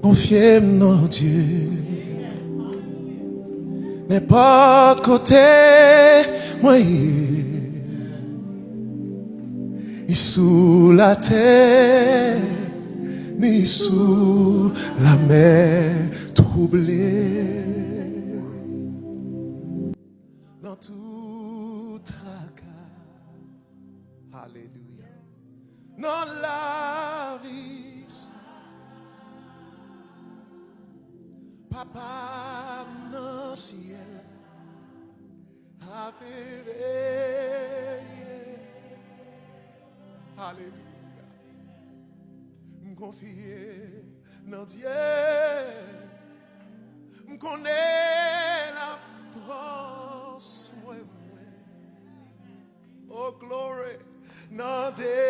Konfye nan Dieu. N'importe côté, moi, ni sous la terre, ni sous la mer troublée. Dans tout tracas, alléluia, dans la vie, papa dans le ciel, a veillé. Alléluia. Me confier dans Dieu. Me connaît la France. Oh glory. Dans des